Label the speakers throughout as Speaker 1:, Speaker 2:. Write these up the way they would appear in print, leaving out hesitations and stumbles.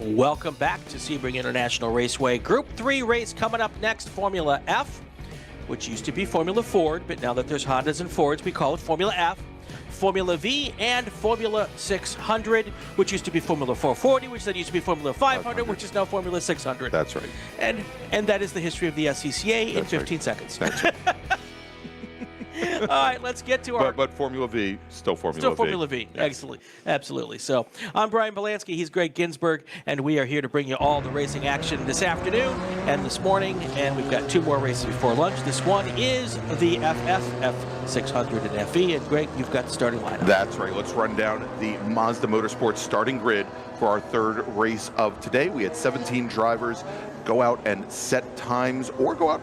Speaker 1: Welcome back to Sebring International Raceway. Group 3 race coming up next, Formula F, which used to be Formula Ford, but now that there's Hondas and Fords, we call it Formula F. Formula V and Formula 600, which used to be Formula 440, which then used to be Formula 500, which is now Formula 600.
Speaker 2: That's right.
Speaker 1: And that is the history of the SCCA in 15 seconds.
Speaker 2: That's right.
Speaker 1: All right, let's get to our...
Speaker 2: But Formula V, still Formula V.
Speaker 1: Still Formula V, yes. Absolutely. So I'm Brian Belansky, he's Greg Ginsburg, and we are here to bring you all the racing action this afternoon and this morning, and we've got 2 more races before lunch. This one is the F600 and FE, and Greg, you've got the starting lineup.
Speaker 2: That's right. Let's run down the Mazda Motorsports starting grid for our 3rd race of today. We had 17 drivers go out and set times, or go out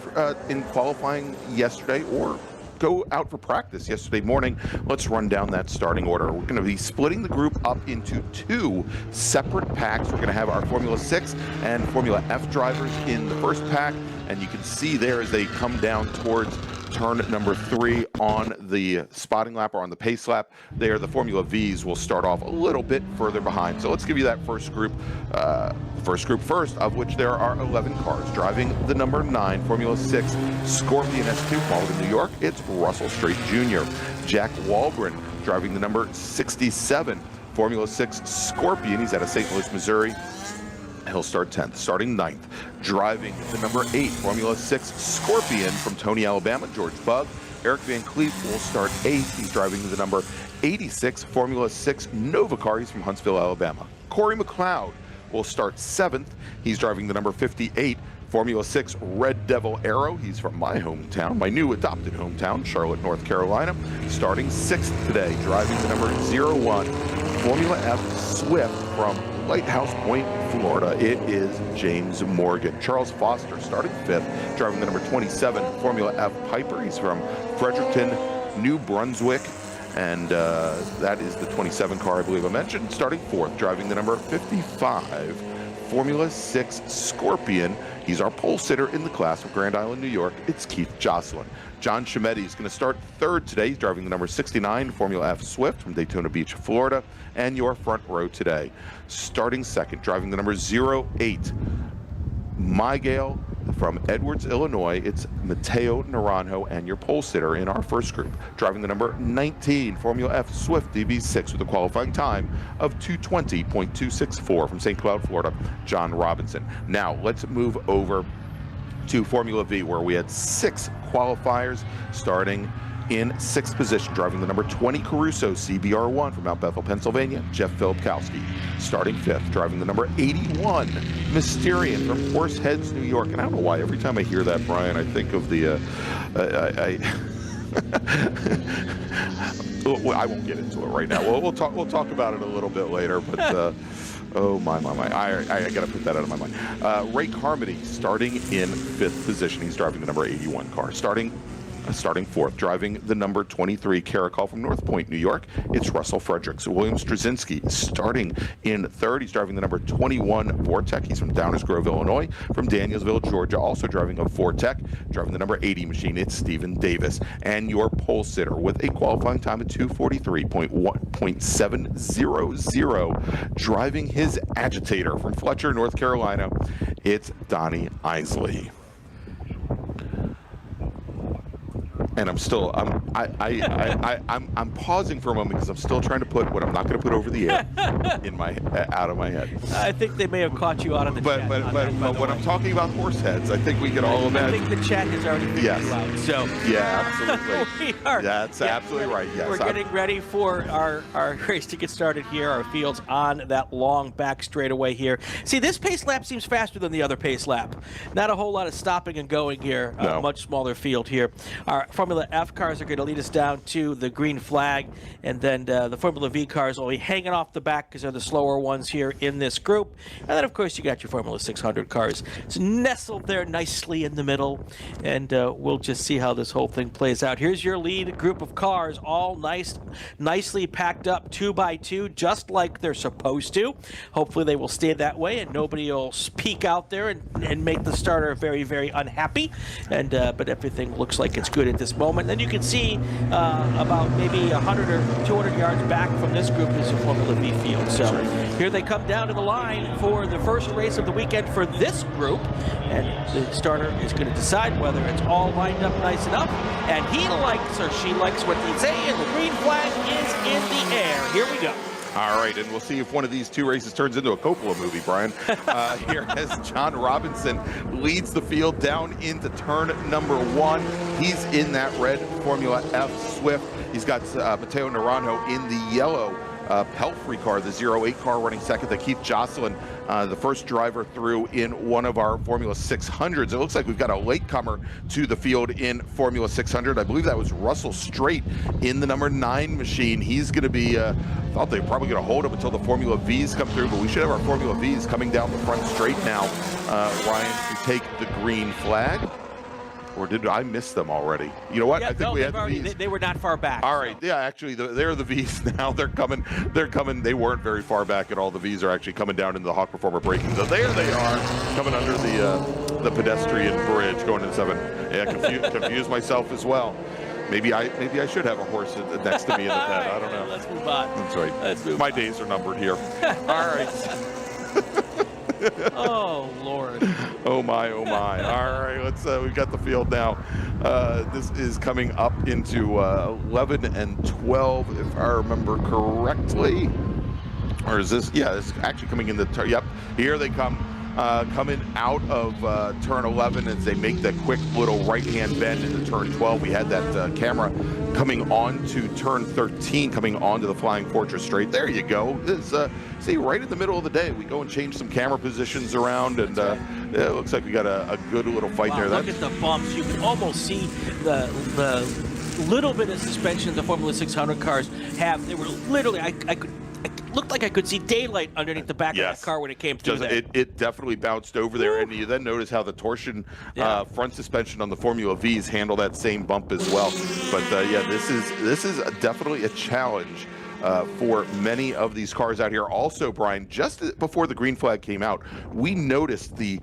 Speaker 2: in qualifying yesterday, or go out for practice yesterday morning. Let's run down that starting order. We're going to be splitting the group up into 2 separate packs. We're going to have our Formula 6 and Formula F drivers in the first pack, and you can see there as they come down towards turn number 3 on the spotting lap, or on the pace lap there, the Formula Vs will start off a little bit further behind. So let's give you that first group first, of which there are 11 cars. Driving the number 9 Formula 6 Scorpion S2, followed in New York, it's Russell Straight Jr. Jack Walgren driving the number 67 Formula 6 Scorpion. He's out of St. Louis, Missouri. He'll start 10th. Starting 9th, driving the number 8 Formula 6 Scorpion from Tony, Alabama, George Bugg. Eric Van Cleef will start 8th. He's driving the number 86 Formula 6 Nova car. He's from Huntsville, Alabama. Corey McLeod will start 7th. He's driving the number 58 Formula 6 Red Devil Arrow. He's from my hometown, my new adopted hometown, Charlotte, North Carolina. Starting 6th today, driving the number 01 Formula F Swift from Lighthouse Point, Florida. It is James Morgan. Charles Foster starting 5th, driving the number 27 Formula F Piper. He's from Fredericton, New Brunswick, and that is the 27 car I believe I mentioned. Starting 4th, driving the number 55 Formula 6 Scorpion. He's our pole sitter in the class of Grand Island, New York. It's Keith Jocelyn. John Chimetti is going to start 3rd today. He's driving the number 69 Formula F Swift from Daytona Beach, Florida. And your front row today, starting 2nd, driving the number 08 Mygale from Edwards, Illinois. It's Mateo Naranjo, and your pole sitter in our first group, driving the number 19 Formula F Swift DB6 with a qualifying time of 2:20.264 from St. Cloud, Florida, John Robinson. Now let's move over to Formula V, where we had 6 qualifiers. Starting in 6th position, driving the number 20 Caruso CBR1 from Mount Bethel, Pennsylvania, Jeff Filipkowski. Starting 5th, driving the number 81 Mysterian from Horseheads, New York. And I don't know why, every time I hear that, Brian, I think of the I won't get into it right now. We'll talk about it a little bit later, but oh my. I got to put that out of my mind. Ray Carmody starting in 5th position. He's driving the number 81 car. Starting 4th, driving the number 23 Caracol from North Point, New York, it's Russell Fredericks. William Styczynski starting in 3rd. He's driving the number 21 Vortec. He's from Downers Grove, Illinois. From Danielsville, Georgia, also driving a Vortec. Driving the number 80 machine, it's Stephen Davis. And your pole sitter with a qualifying time of 2:43.700, driving his agitator from Fletcher, North Carolina, it's Donnie Isley. And I'm pausing for a moment because I'm still trying to put what I'm not going to put over the air out of my head.
Speaker 1: I think they may have caught you out of the chat.
Speaker 2: But when I'm talking about horse heads, I think we can all imagine.
Speaker 1: I think the chat has already figured you out. So
Speaker 2: yeah, absolutely. That's absolutely right. Yes,
Speaker 1: we're getting ready for our race to get started here. Our field's on that long back straightaway here. See, this pace lap seems faster than the other pace lap. Not a whole lot of stopping and going here.
Speaker 2: No.
Speaker 1: Much smaller field here. Our Formula F cars are going to lead us down to the green flag, and then the Formula V cars will be hanging off the back because they're the slower ones here in this group. And then, of course, you got your Formula 600 cars. It's nestled there nicely in the middle, and we'll just see how this whole thing plays out. Here's your lead group of cars, all nicely packed up 2 by 2, just like they're supposed to. Hopefully they will stay that way, and nobody will peek out there and make the starter very, very unhappy. And but everything looks like it's good at this moment. Then you can see about maybe 100 or 200 yards back from this group is the Formula V field. So here they come down to the line for the first race of the weekend for this group. And the starter is going to decide whether it's all lined up nice enough. And he likes, or she likes what they say, and the green flag is in the air. Here we go.
Speaker 2: All right, and we'll see if one of these two races turns into a Coppola movie, Brian. Here as John Robinson leads the field down into turn number 1. He's in that red Formula F Swift. He's got Matteo Naranjo in the yellow Pelfrey car, the 08 car, running second. They keep Jocelyn, the first driver through in one of our Formula 600s. It looks like we've got a latecomer to the field in Formula 600. I believe that was Russell Straight in the number 9 machine. He's going to be, thought they were probably going to hold him until the Formula Vs come through, but we should have our Formula Vs coming down the front straight now. Ryan, to take the green flag. Or did I miss them already? You know what?
Speaker 1: Yeah,
Speaker 2: I think we had the Vs.
Speaker 1: They were not far back.
Speaker 2: All right. Yeah, actually, they're the Vs now. They're coming. They weren't very far back at all. The Vs are actually coming down into the Hawk Performer braking. So there they are, coming under the pedestrian bridge, going to the 7. Yeah, confused myself as well. Maybe I should have a horse next to me in the pen. I don't know.
Speaker 1: Let's move on.
Speaker 2: That's right.
Speaker 1: Let's move
Speaker 2: My
Speaker 1: on.
Speaker 2: days are numbered here. All right.
Speaker 1: Oh, Lord.
Speaker 2: Oh my, oh my. All right, we've got the field now. This is coming up into 11 and 12, if I remember correctly. Or is this, yeah, it's actually coming in the, yep, here they come. Coming out of turn 11 as they make that quick little right-hand bend into turn 12. We had that camera coming on to turn 13, coming onto the Flying Fortress straight. There you go. This, see, right in the middle of the day, we go and change some camera positions around, and it looks like we got a good little fight there.
Speaker 1: Look at the bumps. You can almost see the little bit of suspension the Formula 600 cars have. They were literally, looked like I could see daylight underneath the back of that car when it came through there.
Speaker 2: It definitely bounced over there, and you then notice how the torsion front suspension on the Formula Vs handle that same bump as well. But yeah, this is definitely a challenge for many of these cars out here. Also, Brian, just before the green flag came out, we noticed the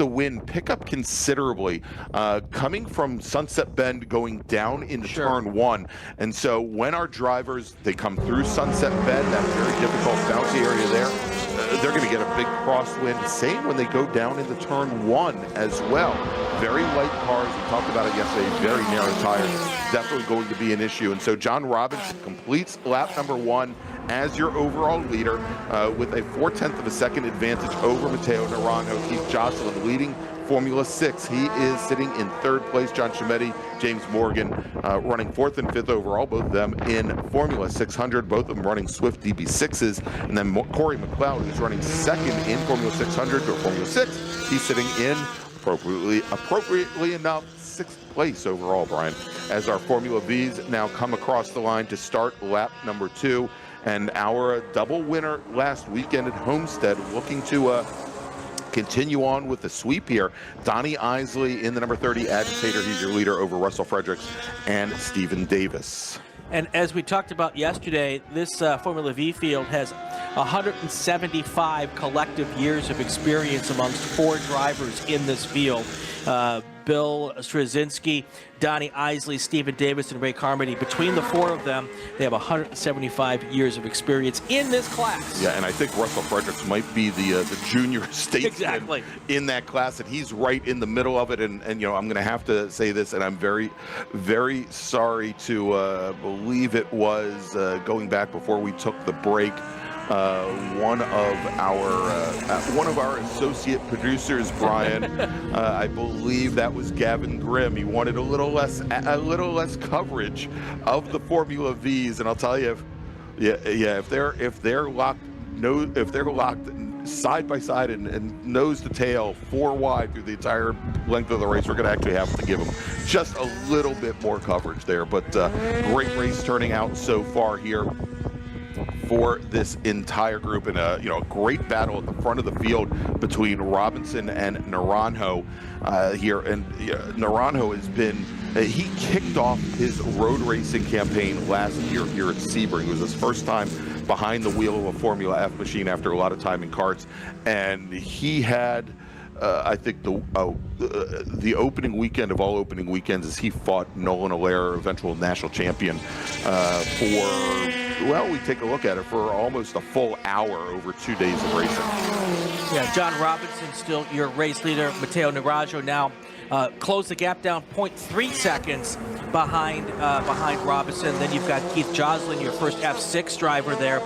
Speaker 2: wind pick up considerably coming from Sunset Bend going down into turn 1. And so when our drivers, they come through Sunset Bend, that very difficult bouncy area there, they're going to get a big crosswind. Same when they go down into turn 1 as well. Very light cars. We talked about it yesterday. Very narrow tires. Definitely going to be an issue. And so John Robinson completes lap number 1 as your overall leader with a 0.4 of a second advantage over Matteo Naranjo. Keith Jocelyn leading Formula 6. He is sitting in 3rd place. John Chimetti, James Morgan running 4th and 5th overall, both of them in Formula 600, both of them running Swift DB6s. And then Corey McLeod, who's running 2nd in Formula 600 or Formula 6. He's sitting in, appropriately enough, 6th place overall, Brian, as our Formula Vs now come across the line to start lap number 2. And our double winner last weekend at Homestead looking to continue on with the sweep here. Donnie Isley in the number 30 Agitator. He's your leader over Russell Fredericks and Stephen Davis.
Speaker 1: And as we talked about yesterday, this Formula V field has 175 collective years of experience amongst 4 drivers in this field. Bill Styczynski, Donnie Isley, Stephen Davis, and Ray Carmody. Between the 4 of them, they have 175 years of experience in this class.
Speaker 2: Yeah, and I think Russell Fredericks might be the junior statesman in that class, and he's right in the middle of it. And you know, I'm going to have to say this, and I'm very, very sorry to believe it was going back before we took the break. One of our associate producers, Brian, I believe that was Gavin Grimm. He wanted a little less coverage of the Formula Vs, and I'll tell you, if they're locked side by side and nose to tail 4 wide through the entire length of the race, we're going to actually have to give them just a little bit more coverage there. But great race turning out so far here for this entire group, and a great battle at the front of the field between Robinson and Naranjo here. And Naranjo has been he kicked off his road racing campaign last year here at Sebring. It was his first time behind the wheel of a Formula F machine after a lot of time in karts, and he had I think the opening weekend of all opening weekends is he fought Nolan Allaire, eventual national champion, well, we take a look at it for almost a full hour over 2 days of racing.
Speaker 1: Yeah, John Robinson still your race leader. Matteo Naranjo now closed the gap down 0.3 seconds behind Robinson. Then you've got Keith Joslin, your first F6 driver there,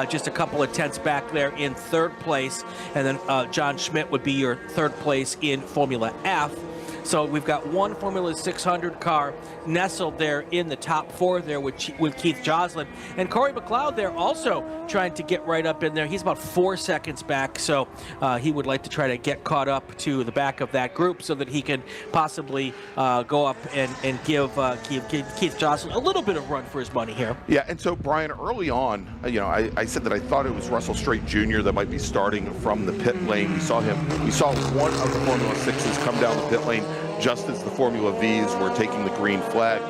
Speaker 1: just a couple of tenths back there in third place. And then John Schmidt would be your third place in Formula F. So we've got one Formula 600 car nestled there in the top four there with Keith Joslin. And Corey McLeod there also trying to get right up in there. He's about 4 seconds back, so he would like to try to get caught up to the back of that group so that he can possibly go up and give Keith Joslin a little bit of run for his money here.
Speaker 2: Yeah, and so Brian, early on, I said that I thought it was Russell Straight Jr. that might be starting from the pit lane. We saw one of the Formula 6s come down the pit lane just as the Formula Vs were taking the green flag.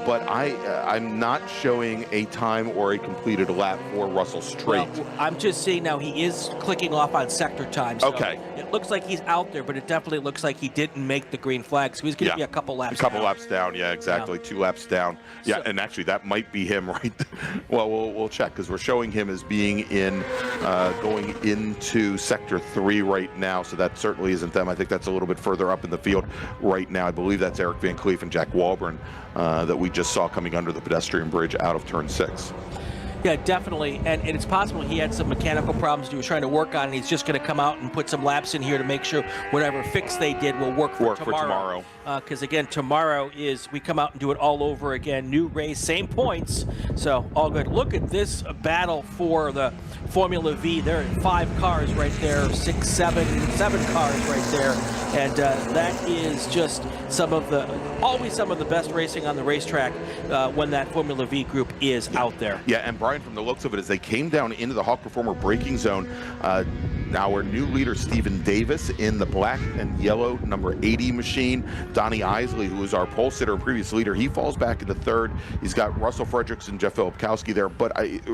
Speaker 2: But I'm not showing a time or a completed lap for Russell Straight.
Speaker 1: Well, I'm just seeing now he is clicking off on sector time. So
Speaker 2: okay.
Speaker 1: It looks like he's out there, but it definitely looks like he didn't make the green flag. So he's going to be a couple laps down.
Speaker 2: Laps down, yeah, exactly. Yeah. 2 laps down. Yeah, so, and actually that might be him right there. Well, we'll check because we're showing him as being in going into sector 3 right now. So that certainly isn't them. I think that's a little bit further up in the field right now. I believe that's Eric Van Cleef and Jack Walburn that we just saw coming under the pedestrian bridge out of turn 6.
Speaker 1: Yeah, definitely, and it's possible he had some mechanical problems he was trying to work on, and he's just going to come out and put some laps in here to make sure whatever fix they did will work for tomorrow. Because again, tomorrow we come out and do it all over again. New race, same points, so all good. Look at this battle for the Formula V. There are 5 cars right there, 6, 7 cars right there, and that is just always some of the best racing on the racetrack when that Formula V group is out there.
Speaker 2: Yeah, and Brian, from the looks of it, as they came down into the Hawk Performer braking zone, our new leader, Stephen Davis, in the black and yellow number 80 machine. Donnie Isley, who was our pole sitter and previous leader, he falls back into third. He's got Russell Fredericks and Jeff Filipkowski there. But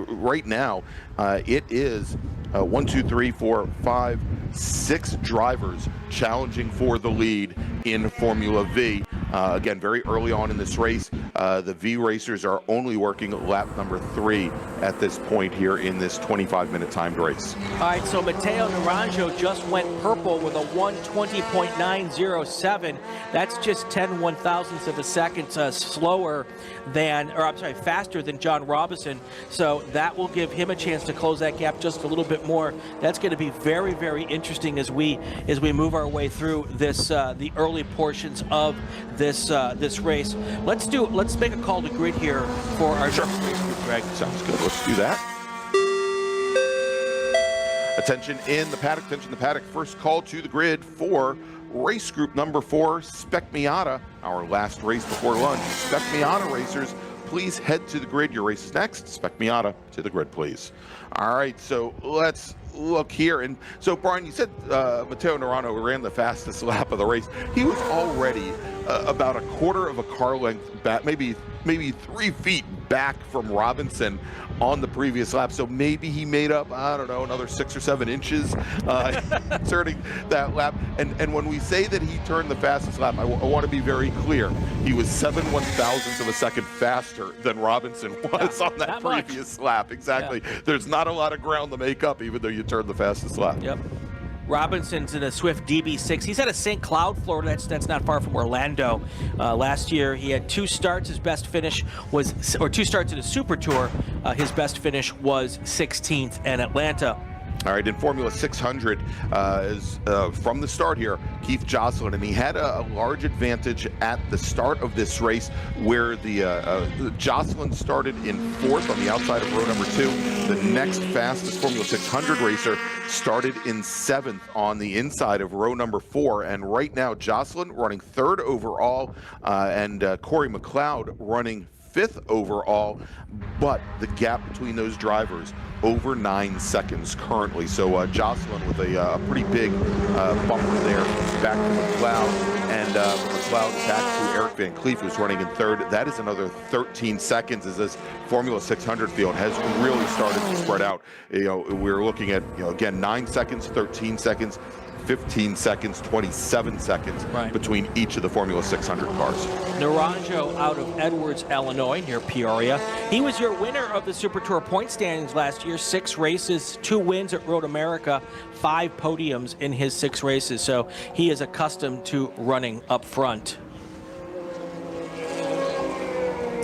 Speaker 2: right now, it is 1, 2, 3, 4, 5, 6 drivers challenging for the lead in Formula V. Again, very early on in this race, the V racers are only working lap number 3 at this point here in this 25-minute timed race.
Speaker 1: All right, so Matteo Naranjo just went purple with a 1:20.907. That's just 10 one-thousandths of a second faster than John Robinson. So that will give him a chance to close that gap just a little bit more. That's going to be very, very interesting as we move our way through this the early portions of this race. Let's make a call to grid here for our next race group, Greg.
Speaker 2: Sounds good. Let's do that. Attention in the paddock. First call to the grid for race group number 4, Spec Miata, our last race before lunch. Spec Miata racers, please head to the grid. Your race is next. Spec Miata to the grid, please. All right, so let's look here. And so, Brian, you said Matteo Naranjo ran the fastest lap of the race. He was already about a quarter of a car length back, maybe 3 feet back from Robinson on the previous lap. So maybe he made up, I don't know, another 6 or 7 inches turning that lap. And when we say that he turned the fastest lap, I want to be very clear. He was 7 one-thousandths of a second faster than Robinson was on that previous lap. Exactly. Yeah. There's not a lot of ground to make up, even though you turned the fastest lap.
Speaker 1: Yep. Robinson's in a Swift DB6. He's at a St. Cloud, Florida. That's not far from Orlando. Last year, he had 2 starts. His best finish was, or 2 starts in a Super Tour. His best finish was 16th in Atlanta.
Speaker 2: All right, in Formula 600, from the start here, Keith Joslin, and he had a large advantage at the start of this race where the Joslin started in 4th on the outside of row number 2. The next fastest Formula 600 racer started in 7th on the inside of row number 4. And right now, Joslin running 3rd overall, and Corey McLeod running 5th overall, but the gap between those drivers over 9 seconds currently. So Joslin with a pretty big bumper there back to McLeod. and McLeod back to Eric Van Cleef, who's running in third. That is another 13 seconds as this Formula 600 field has really started to spread out. We're looking at, again, 9 seconds, 13 seconds, 15 seconds, 27 seconds between each of the Formula 600 cars.
Speaker 1: Naranjo out of Edwards, Illinois, near Peoria. He was your winner of the Super Tour point standings last year. 6 races, 2 wins at Road America, 5 podiums in his 6 races. So he is accustomed to running up front.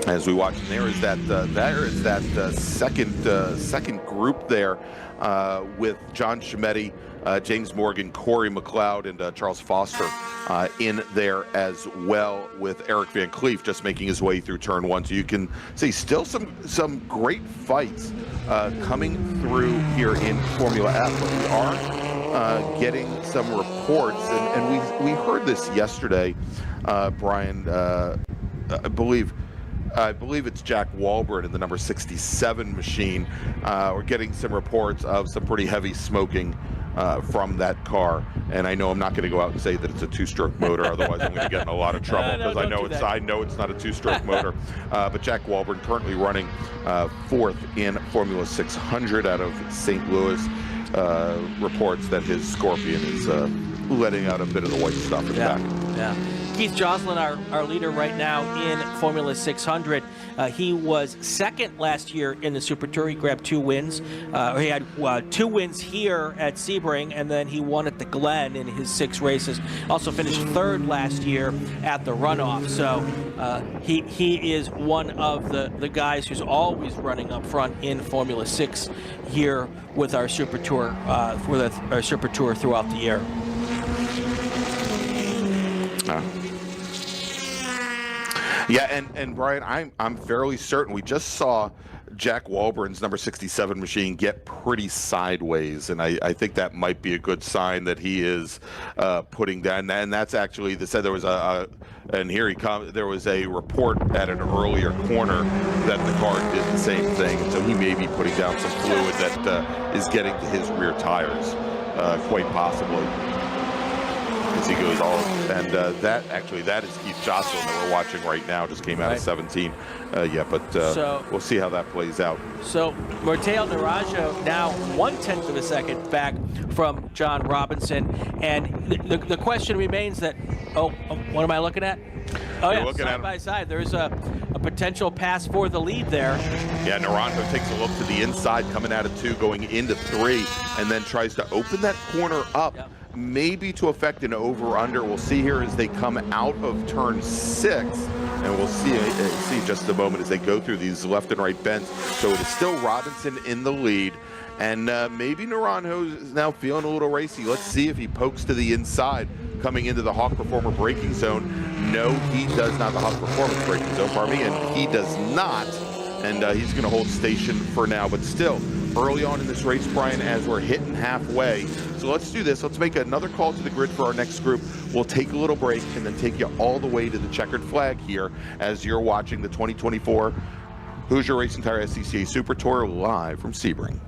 Speaker 2: As we watch, and there is that second group there with John Chimetti, James Morgan, Corey McLeod, and Charles Foster in there as well, with Eric Van Cleef just making his way through turn 1. So you can see still some great fights coming through here in Formula F. But we are getting some reports, and we heard this yesterday, Brian. I believe it's Jack Walburn in the number 67 machine. We're getting some reports of some pretty heavy smoking from that car, and I know I'm not going to go out and say that it's a 2-stroke motor, otherwise I'm going to get in a lot of trouble, because I know it's not a 2-stroke motor. But Jack Walburn currently running 4th in Formula 600 out of St. Louis. Reports that his Scorpion is letting out a bit of the white stuff in the back.
Speaker 1: Yeah. Keith Joslin, our leader right now in Formula 600. He was 2nd last year in the Super Tour. He grabbed 2 wins. He had 2 wins here at Sebring, and then he won at the Glen in his 6 races. Also finished 3rd last year at the runoff. So he is one of the guys who's always running up front in Formula 6 here with our Super Tour, throughout the year.
Speaker 2: Yeah, and Brian, I'm fairly certain we just saw Jack Walburn's number 67 machine get pretty sideways, and I think that might be a good sign that he is putting down. And that's actually, they said there was there was a report at an earlier corner that the car did the same thing, so he may be putting down some fluid that is getting to his rear tires, quite possibly. As he goes all, and that is Keith Jocelyn that we're watching right now. Just came out of 17. So we'll see how that plays out. So
Speaker 1: Mateo Naranjo now 1/10 of a second back from John Robinson, and the question remains that, what am I looking at? Side by side. There's a potential pass for the lead there.
Speaker 2: Yeah, Naranjo takes a look to the inside, coming out of 2, going into 3, and then tries to open that corner up. Yep. Maybe to affect an over-under. We'll see here as they come out of turn 6, and we'll see just a moment as they go through these left and right bends. So it is still Robinson in the lead, and maybe Naranjo is now feeling a little racy. Let's see if he pokes to the inside coming into the Hawk Performer braking zone. No, he does not. The Hawk Performance braking zone, pardon me, and he does not. And he's going to hold station for now, but still early on in this race, Brian, as we're hitting halfway. So let's do this. Let's make another call to the grid for our next group. We'll take a little break and then take you all the way to the checkered flag here as you're watching the 2024 Hoosier Racing Tire SCCA Super Tour live from Sebring.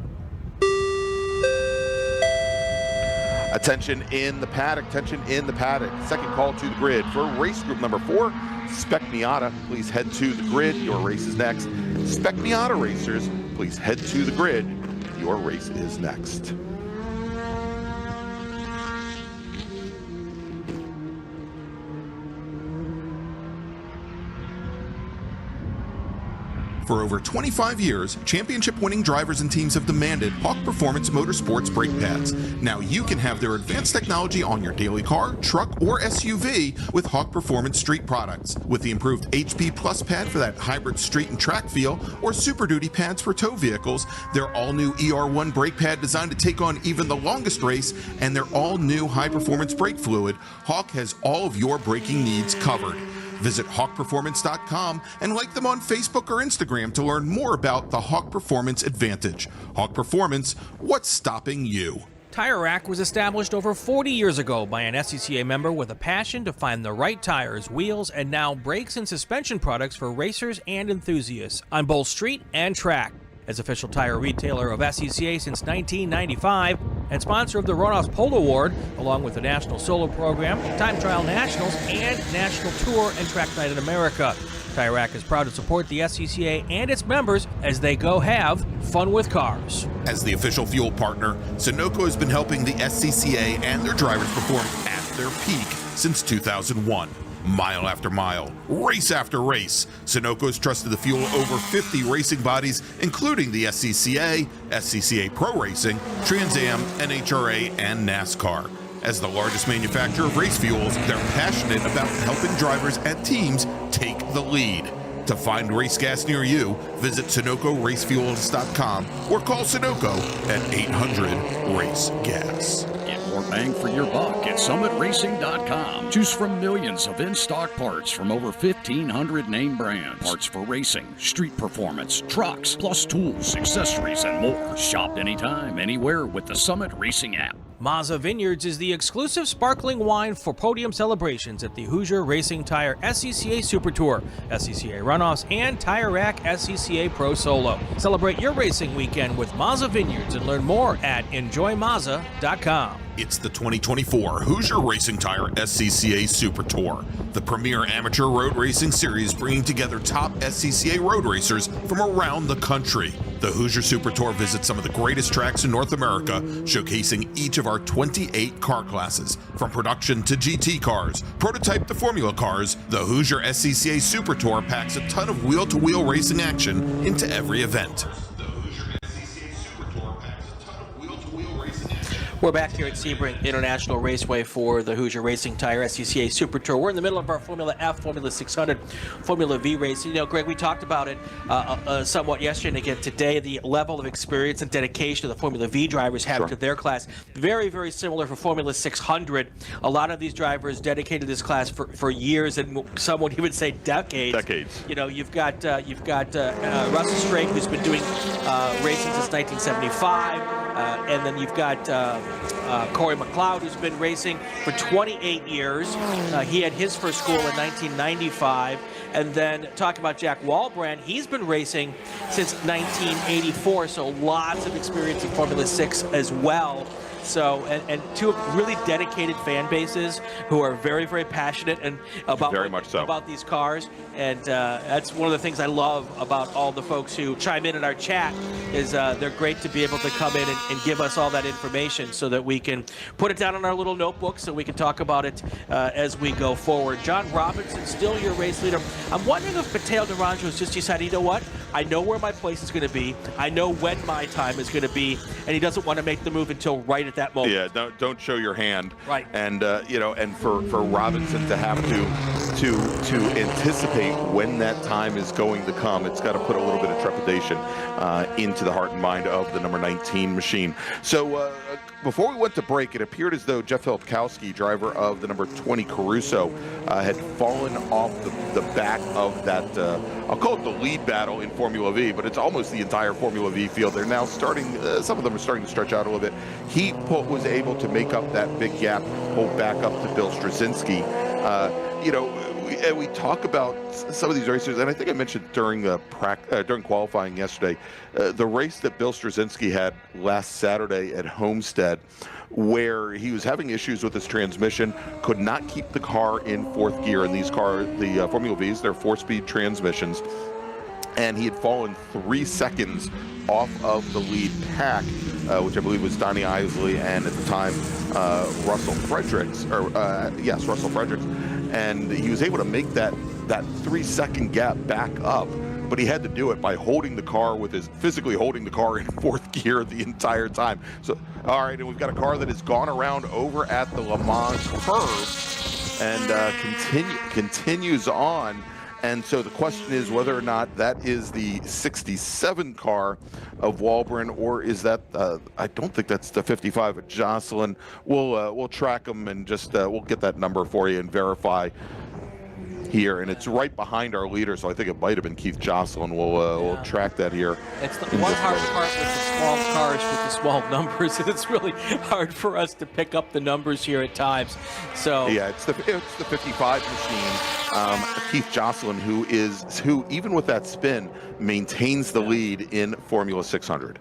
Speaker 2: Attention in the paddock, Second call to the grid for race group number 4, Spec Miata. Please head to the grid. Your race is next. Spec Miata racers, please head to the grid. Your race is next.
Speaker 3: For over 25 years, championship-winning drivers and teams have demanded Hawk Performance Motorsports brake pads. Now you can have their advanced technology on your daily car, truck, or SUV with Hawk Performance Street products. With the improved HP Plus pad for that hybrid street and track feel, or Super Duty pads for tow vehicles, their all-new ER1 brake pad designed to take on even the longest race, and their all-new high-performance brake fluid, Hawk has all of your braking needs covered. Visit hawkperformance.com and like them on Facebook or Instagram to learn more about the Hawk Performance Advantage. Hawk Performance, what's stopping you?
Speaker 4: Tire Rack was established over 40 years ago by an SCCA member with a passion to find the right tires, wheels, and now brakes and suspension products for racers and enthusiasts on both street and track. As official tire retailer of SCCA since 1995, and sponsor of the Runoffs Polo Award, along with the National Solo Program, Time Trial Nationals, and National Tour and Track Night in America. Tire Rack is proud to support the SCCA and its members as they go have fun with cars.
Speaker 3: As the official fuel partner, Sunoco has been helping the SCCA and their drivers perform at their peak since 2001. Mile after mile, race after race, Sunoco has trusted the fuel of over 50 racing bodies, including the SCCA, SCCA Pro Racing, Trans Am, NHRA, and NASCAR. As the largest manufacturer of race fuels, they're passionate about helping drivers and teams take the lead. To find race gas near you, visit SunocoRacefuels.com or call Sunoco at 800-RACE-GAS.
Speaker 5: Get more bang for your buck at SummitRacing.com. Choose from millions of in-stock parts from over 1,500 name brands. Parts for racing, street performance, trucks, plus tools, accessories, and more. Shop anytime, anywhere with the Summit Racing app.
Speaker 4: Mazza Vineyards is the exclusive sparkling wine for podium celebrations at the Hoosier Racing Tire SCCA Super Tour, SCCA Runoffs, and Tire Rack SCCA Pro Solo. Celebrate your racing weekend with Mazza Vineyards and learn more at enjoymazza.com.
Speaker 3: It's the 2024 Hoosier Racing Tire SCCA Super Tour, the premier amateur road racing series bringing together top SCCA road racers from around the country. The Hoosier Super Tour visits some of the greatest tracks in North America, showcasing each of our 28 car classes. From production to GT cars, prototype to Formula cars, the Hoosier SCCA Super Tour packs a ton of wheel-to-wheel racing action into every event.
Speaker 1: We're back here at Sebring International Raceway for the Hoosier Racing Tire SCCA Super Tour. We're in the middle of our Formula F, Formula 600, Formula V racing. You know, Greg, we talked about it somewhat yesterday and again today, the level of experience and dedication the Formula V drivers have to their class. Very, very similar for Formula 600. A lot of these drivers dedicated to this class for years, and some would even say decades. You know, you've got Russell Straight, who's been doing racing since 1975. And then you've got Corey McLeod, who's been racing for 28 years. He had his first school in 1995. And then talking about Jack Walbrand, he's been racing since 1984, so lots of experience in Formula 6 as well. So, and two really dedicated fan bases who are very, very passionate and about these cars. And that's one of the things I love about all the folks who chime in our chat is they're great to be able to come in and give us all that information so that we can put it down on our little notebook so we can talk about it as we go forward. John Robinson, still your race leader. I'm wondering if Matteo Durango has just decided, you know what? I know where my place is going to be. I know when my time is going to be, and he doesn't want to make the move until right at that moment.
Speaker 2: Yeah, don't show your hand.
Speaker 1: Right.
Speaker 2: And you know, and for Robinson to have to anticipate when that time is going to come, it's got to put a little bit of trepidation into the heart and mind of the number 19 machine. So before we went to break, it appeared as though Jeff Filipkowski, driver of the number 20 Caruso, had fallen off the back of that, I'll call it the lead battle in Formula V, but it's almost the entire Formula V field. They're now starting, some of them are starting to stretch out a little bit. He was able to make up that big gap, pull back up to Bill Styczynski. You know, we talk about some of these racers, and I think I mentioned during qualifying yesterday, the race that Bill Styczynski had last Saturday at Homestead, where he was having issues with his transmission, could not keep the car in fourth gear. And these cars, the Formula Vs, they're 4-speed transmissions, and he had fallen 3 seconds off of the lead pack, which I believe was Donnie Isley and at the time Russell Fredericks, Russell Fredericks. And he was able to make that 3-second gap back up, but he had to do it by holding the car physically holding the car in fourth gear the entire time. So, all right, and we've got a car that has gone around over at the Le Mans curve and continues on. And so the question is whether or not that is the 67 car of Walbrand, or is that, I don't think that's the 55 of Jocelyn. We'll track them and just, we'll get that number for you and verify here. And it's right behind our leader, so I think it might have been Keith Jocelyn. We'll track that here.
Speaker 1: It's the one hard part with the small cars with the small numbers, and it's really hard for us to pick up the numbers here at times. So
Speaker 2: yeah, it's the 55 machine. Keith Jocelyn, who even with that spin, maintains the lead in Formula 600.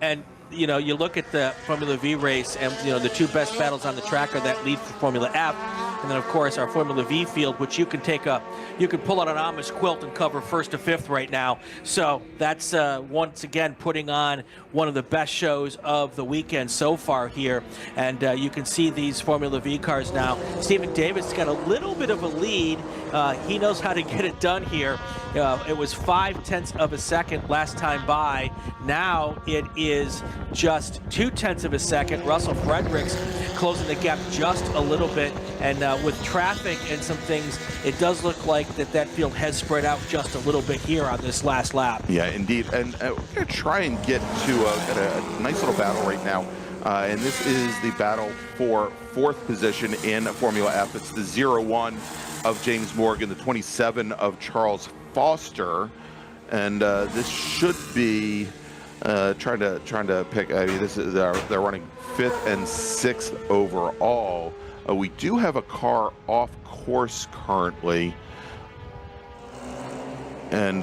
Speaker 1: And you know, you look at the Formula V race, and you know the two best battles on the track are that lead for Formula F, and then of course our Formula V field, which you can pull out an Amish quilt and cover first to fifth right now. So that's once again putting on one of the best shows of the weekend so far here, and you can see these Formula V cars now. Stephen Davis got a little bit of a lead. He knows how to get it done here. It was 0.5 of a second last time by. Now it is just 0.2 of a second. Russell Fredericks closing the gap just a little bit, and with traffic and some things, it does look like that field has spread out just a little bit here on this last lap.
Speaker 2: Yeah, indeed. And we're going to try and get to a nice little battle right now. And this is the battle for fourth position in Formula F. It's the 01 of James Morgan, the 27 of Charles Foster, and this should be trying to pick. I mean, this is they're running 5th and 6th overall. We do have a car off course currently, and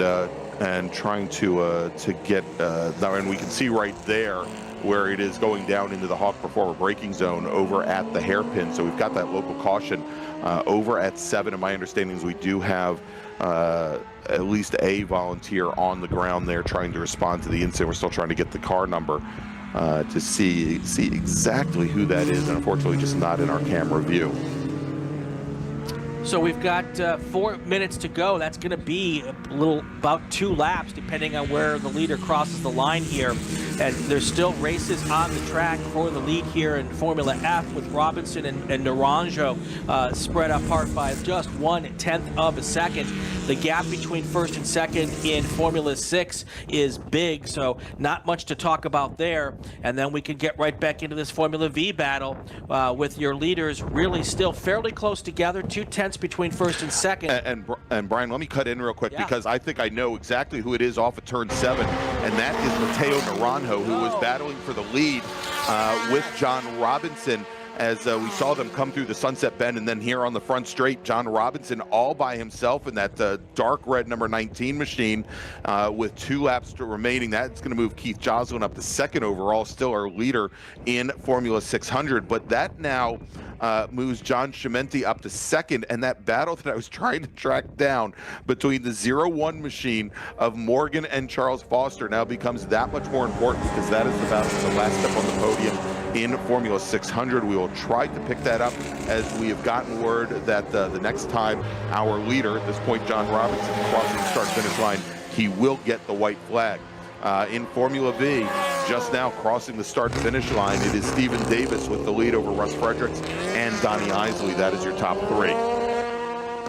Speaker 2: trying to get now, and we can see right there where it is going down into the Hawk Performer braking zone over at the hairpin. So we've got that local caution over at 7, and my understanding is we do have at least a volunteer on the ground there trying to respond to the incident. We're still trying to get the car number to see exactly who that is, and unfortunately just not in our camera view.
Speaker 1: So we've got 4 minutes to go. That's going to be about 2 laps, depending on where the leader crosses the line here. And there's still races on the track for the lead here in Formula F, with Robinson and Naranjo spread apart by just 0.1 of a second. The gap between first and second in Formula 6 is big, so not much to talk about there. And then we can get right back into this Formula V battle with your leaders really still fairly close together, 0.2 between first and second.
Speaker 2: And Brian, let me cut in real quick, because I think I know exactly who it is off of turn 7, and that is Mateo Naranjo, who was battling for the lead with John Robinson, as we saw them come through the Sunset Bend, and then here on the front straight, John Robinson all by himself in that dark red number 19 machine with 2 laps remaining. That's going to move Keith Joslin up to second overall, still our leader in Formula 600, but that now moves John Chimenti up to second, and that battle that I was trying to track down between the 01 machine of Morgan and Charles Foster now becomes that much more important, because that is the battle for the last step on the podium in Formula 600. We will try to pick that up as we have gotten word that the next time our leader, at this point John Robinson, crosses the start-finish line, he will get the white flag. In Formula V, just now crossing the start-finish line, it is Stephen Davis with the lead over Russ Fredericks and Donnie Isley. That is your top 3.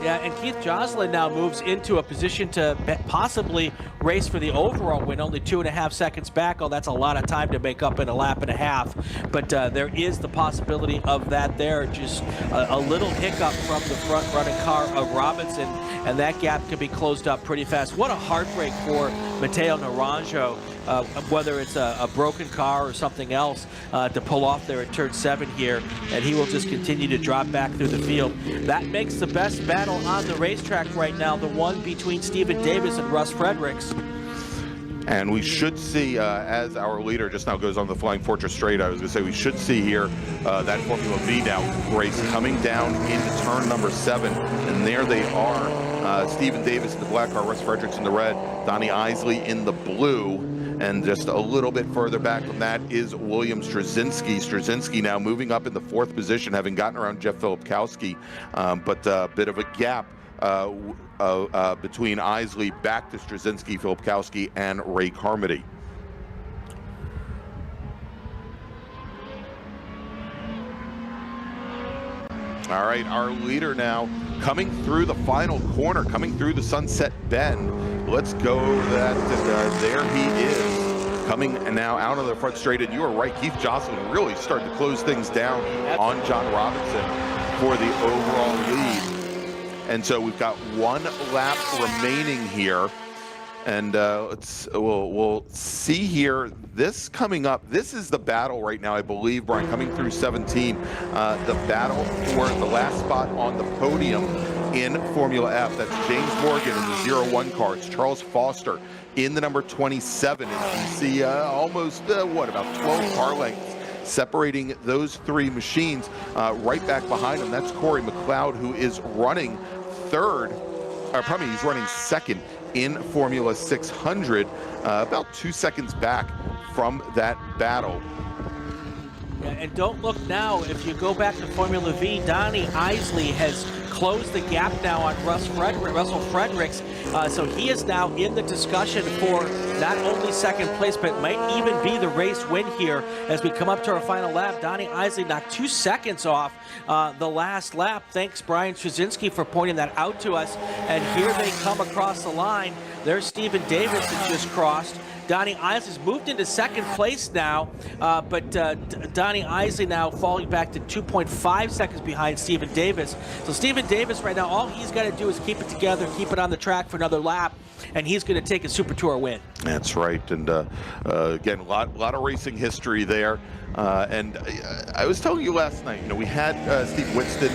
Speaker 1: Yeah, and Keith Joslin now moves into a position to possibly race for the overall win, only 2.5 seconds back. Oh, that's a lot of time to make up in a lap and a half. But there is the possibility of that there. Just a little hiccup from the front-running car of Robinson, and that gap can be closed up pretty fast. What a heartbreak for Mateo Naranjo, whether it's a broken car or something else, to pull off there at turn 7 here, and he will just continue to drop back through the field. That makes the best battle on the racetrack right now, the one between Stephen Davis and Russ Fredericks.
Speaker 2: And we should see, as our leader just now goes on the Flying Fortress straight, I was going to say we should see here that Formula V now race coming down into turn number 7. And there they are, Stephen Davis in the black car, Russ Fredericks in the red, Donnie Isley in the blue. And just a little bit further back from that is William Styczynski. Styczynski now moving up in the 4th position, having gotten around Jeff Filipkowski, but a bit of a gap between Isley back to Styczynski, Filipkowski, and Ray Carmody. All right, our leader now coming through the final corner, coming through the Sunset Bend. Let's go to that, there he is, coming now out of the front straight, and you are right, Keith Joslin really started to close things down on John Robinson for the overall lead. And so we've got 1 lap remaining here, and we'll see here. This coming up, this is the battle right now, I believe, Brian, coming through 17. The battle for the last spot on the podium in Formula F. That's James Morgan in the 01 car. It's Charles Foster in the number 27. And you see almost, about 12 car lengths separating those three machines. Right back behind him, that's Corey McLeod, who is running he's running second in Formula 600, about 2 seconds back from that battle.
Speaker 1: Yeah, and don't look now, if you go back to Formula V, Donnie Isley has closed the gap now on Russell Fredericks, so he is now in the discussion for not only second place, but might even be the race win here as we come up to our final lap. Donnie Isley knocked 2 seconds off the last lap. Thanks, Brian Styczynski, for pointing that out to us. And here they come across the line. There's Stephen Davis that just crossed. Donnie Isley's moved into second place now, but Donnie Isley now falling back to 2.5 seconds behind Stephen Davis. So Stephen Davis right now, all he's got to do is keep it together, keep it on the track for another lap, and he's going to take a Super Tour win. That's
Speaker 2: right, and again, a lot of racing history there. And I was telling you last night, we had Steve Winston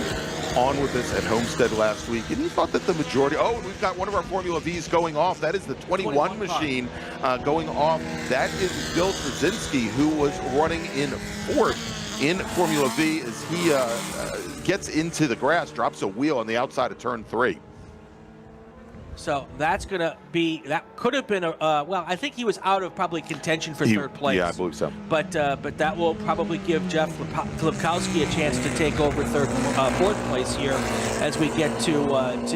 Speaker 2: on with us at Homestead last week, and he thought that the majority, we've got one of our Formula Vs going off. That is the 21 machine going off. That is Bill Styczynski, who was running in fourth in Formula V as he gets into the grass, drops a wheel on the outside of turn 3.
Speaker 1: So that's going to be, that could have been I think he was out of probably contention for third place.
Speaker 2: Yeah, I believe so.
Speaker 1: But that will probably give Jeff Filipkowski a chance to take over fourth place here as we get to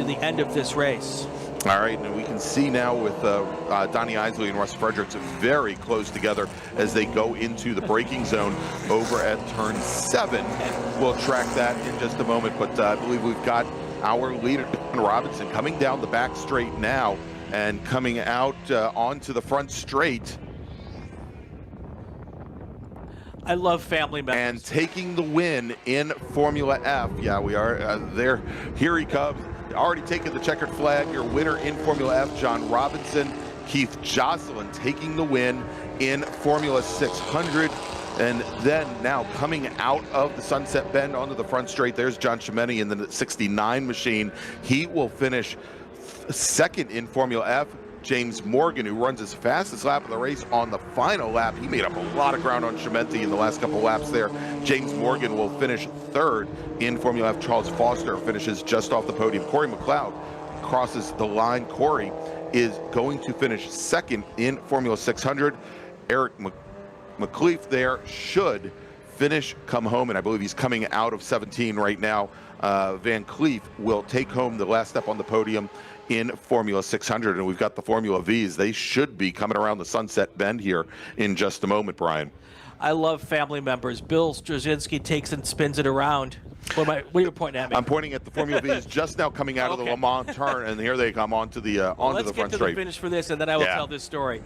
Speaker 1: the end of this race.
Speaker 2: All right, and we can see now with Donnie Isley and Russ Fredericks very close together as they go into the braking zone over at turn 7. We'll track that in just a moment, but I believe we've got our leader, John Robinson, coming down the back straight now and coming out onto the front straight.
Speaker 1: I love family members.
Speaker 2: And taking the win in Formula F. Yeah, we are there. Here he comes. Already taken the checkered flag. Your winner in Formula F, John Robinson. Keith Jocelyn taking the win in Formula 600. And then now coming out of the Sunset Bend onto the front straight, there's John Chimeni in the 69 machine. He will finish second in Formula F. James Morgan, who runs his fastest lap of the race on the final lap. He made up a lot of ground on Chimenti in the last couple laps there. James Morgan will finish third in Formula F. Charles Foster finishes just off the podium. Corey McLeod crosses the line. Corey is going to finish second in Formula 600. Eric McLeaf there should finish, come home, and I believe he's coming out of 17 right now. Van Cleef will take home the last step on the podium in Formula 600, and we've got the Formula Vs. They should be coming around the Sunset Bend here in just a moment, Brian.
Speaker 1: I love family members. Bill Styczynski takes and spins it around. What are you pointing at me?
Speaker 2: I'm pointing at the Formula Vs just now coming out of the Le Mans turn, and here they come onto the onto the front straight.
Speaker 1: Let's get to the finish for this, and then I will tell this story.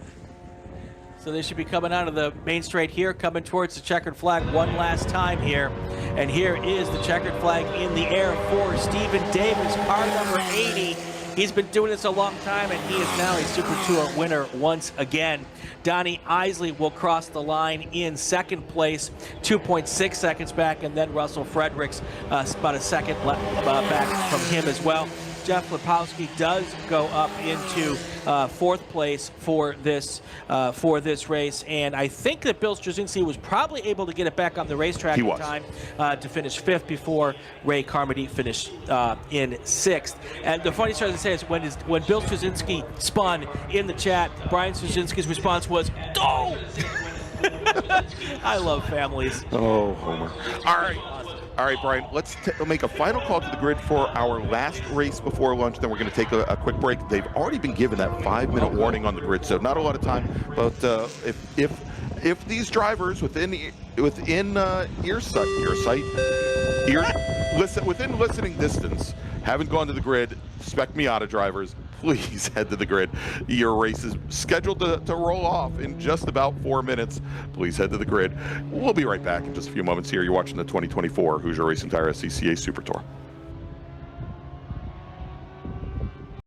Speaker 1: So they should be coming out of the main straight here, coming towards the checkered flag one last time here. And here is the checkered flag in the air for Stephen Davis, car number 80. He's been doing this a long time, and he is now a Super Tour winner once again. Donnie Isley will cross the line in second place, 2.6 seconds back, and then Russell Fredericks about a second back from him as well. Jeff Filipkowski does go up into fourth place for this race, and I think that Bill Styczynski was probably able to get it back on the racetrack in time to finish fifth before Ray Carmody finished in sixth. And the funny story to say is when Bill Styczynski spun in the chat, Brian Styczynski's response was, "Oh!" I love families.
Speaker 2: Oh, Homer. All right, Brian, let's make a final call to the grid for our last race before lunch. Then we're going to take a quick break. They've already been given that 5-minute warning on the grid, so not a lot of time. But if these drivers within within listening distance haven't gone to the grid, Spec Miata drivers, please head to the grid. Your race is scheduled to roll off in just about 4 minutes. Please head to the grid. We'll be right back in just a few moments here. You're watching the 2024 Hoosier Racing Tire SCCA Super Tour.